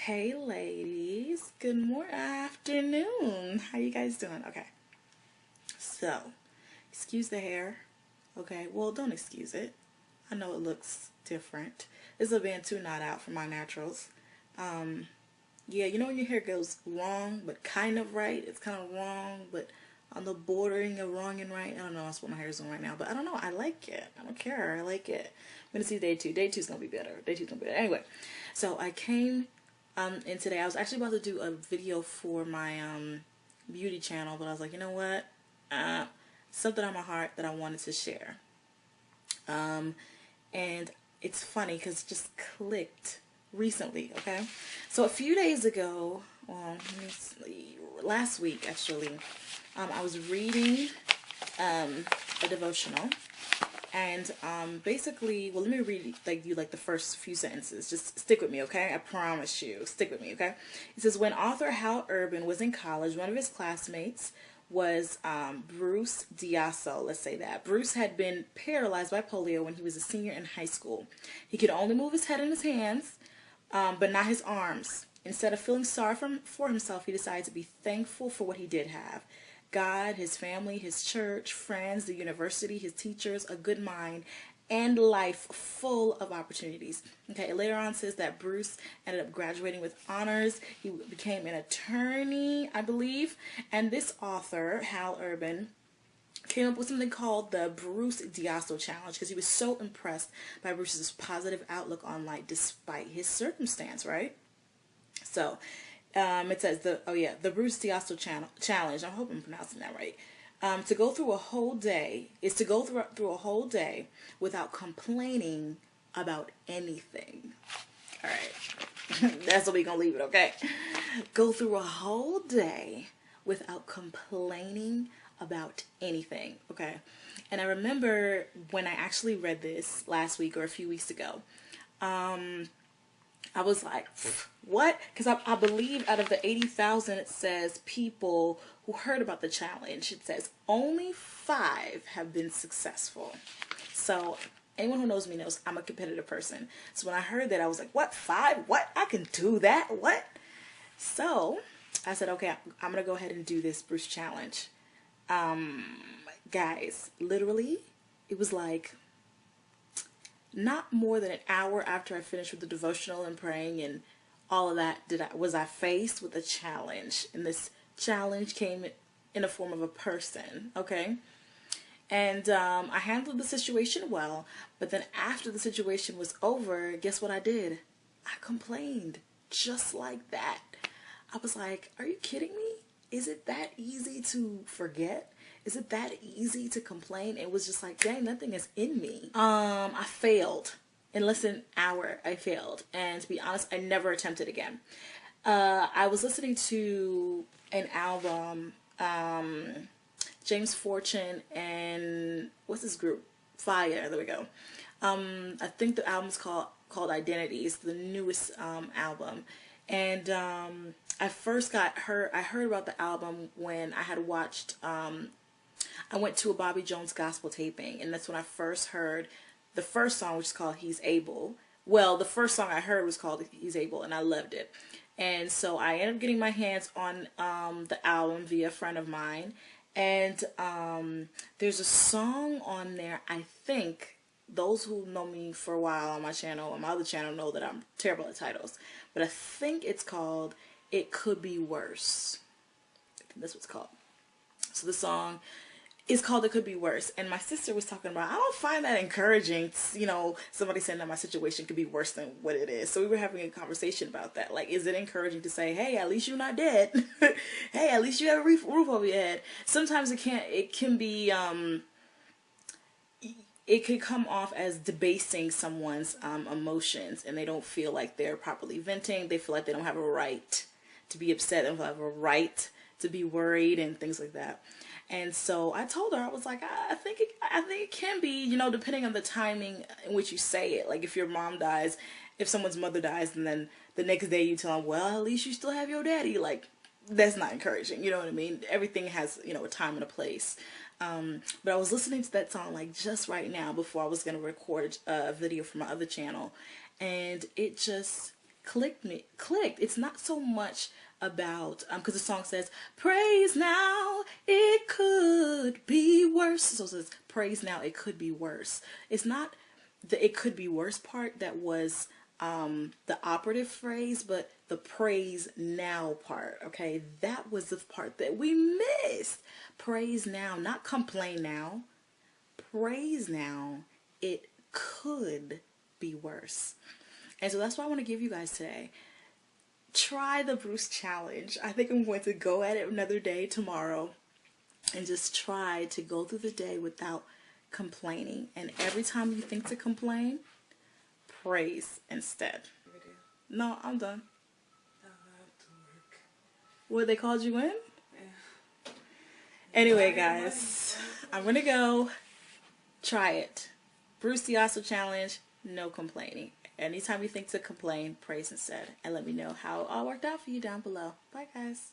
Hey ladies, good morning, afternoon. How you guys doing? Okay, so excuse the hair. Okay, well, don't excuse it. I know it looks different. This is being too not out for my naturals. Um, yeah, you know when your hair goes wrong but kind of right. It's kind of wrong but on the bordering of wrong and right. I don't know. That's what my hair is doing right now, but I don't know. I like it. I don't care. I like it. I'm gonna see day two. Day two's gonna be better. Day two's gonna be better. Anyway, so I came and today I was actually about to do a video for my beauty channel, but I was like, you know what? Something on my heart that I wanted to share. And it's funny because it just clicked recently, okay? So a few days ago, well, let me see, last week actually, I was reading a devotional. And basically, well, let me read you the first few sentences. Just stick with me, okay? I promise you. Stick with me, okay? It says, when author Hal Urban was in college, one of his classmates was Bruce Diaso. Let's say that. Bruce had been paralyzed by polio when he was a senior in high school. He could only move his head and his hands, but not his arms. Instead of feeling sorry for himself, he decided to be thankful for what he did have. God, his family, his church, friends, the university, his teachers, a good mind, and life full of opportunities. Okay, later on says that Bruce ended up graduating with honors. He became an attorney, I believe. And this author, Hal Urban, came up with something called the Bruce Diaso Challenge because he was so impressed by Bruce's positive outlook on life despite his circumstance, right? So, it says the Bruce Diaso Challenge. I hope I'm pronouncing that right. To go through a whole day is to go through a whole day without complaining about anything. All right, that's what we're gonna leave it. Okay, go through a whole day without complaining about anything. Okay, and I remember when I actually read this last week or a few weeks ago. I was like, what? Because I believe out of the 80,000, it says people who heard about the challenge, it says only 5 have been successful. So anyone who knows me knows I'm a competitive person. So when I heard that, I was like, what, 5? What? I can do that? What? So I said, okay, I'm going to go ahead and do this Bruce challenge. Guys, literally, it was like not more than an hour after I finished with the devotional and praying and all of that was I faced with a challenge. And this challenge came in the form of a person, okay? And I handled the situation well, but then after the situation was over, guess what I did? I complained just like that. I was like, are you kidding me? Is it that easy to forget? Is it that easy to complain? It was just like, dang, nothing is in me. I failed. In less than an hour, I failed. And to be honest, I never attempted again. I was listening to an album, James Fortune and, what's this group? Fire, there we go. I think the album's called Identities, the newest album. And I heard about the album when I had watched, I went to a Bobby Jones gospel taping, and that's when I first heard the first song, which is called He's Able. Well, the first song I heard was called He's Able, and I loved it. And so I ended up getting my hands on the album via a friend of mine. And there's a song on there, I think, those who know me for a while on my channel, on my other channel, know that I'm terrible at titles. But I think it's called It Could Be Worse. I think that's what it's called. So the song is called It Could Be Worse. And my sister was talking about, I don't find that encouraging, you know, somebody saying that my situation could be worse than what it is. So we were having a conversation about that. Like, is it encouraging to say, hey, at least you're not dead? Hey, at least you have a roof over your head. Sometimes it can be, it could come off as debasing someone's emotions, and they don't feel like they're properly venting. They feel like they don't have a right to be upset. They don't have a right to be worried and things like that. And so I told her, I was like, I think it can be, you know, depending on the timing in which you say it. Like if your mom dies, if someone's mother dies, and then the next day you tell them, well, at least you still have your daddy. Like, that's not encouraging. You know what I mean? Everything has, you know, a time and a place. But I was listening to that song like just right now before I was going to record a video for my other channel. And it just clicked. It's not so much about because the song says praise now, it could be worse. So it says praise now, it could be worse. It's not the it could be worse part that was the operative phrase, but the praise now part. Okay, that was the part that we missed. Praise now, not complain now. Praise now, it could be worse. And so that's what I want to give you guys today. Try the Bruce challenge. I think I'm going to go at it another day tomorrow and just try to go through the day without complaining. And every time you think to complain, praise instead. No, I'm done. I have to work. What, they called you in? Yeah. Anyway, guys, I'm going to go. Try it. Bruce Diaso challenge, no complaining. Anytime you think to complain, praise instead. And let me know how it all worked out for you down below. Bye, guys.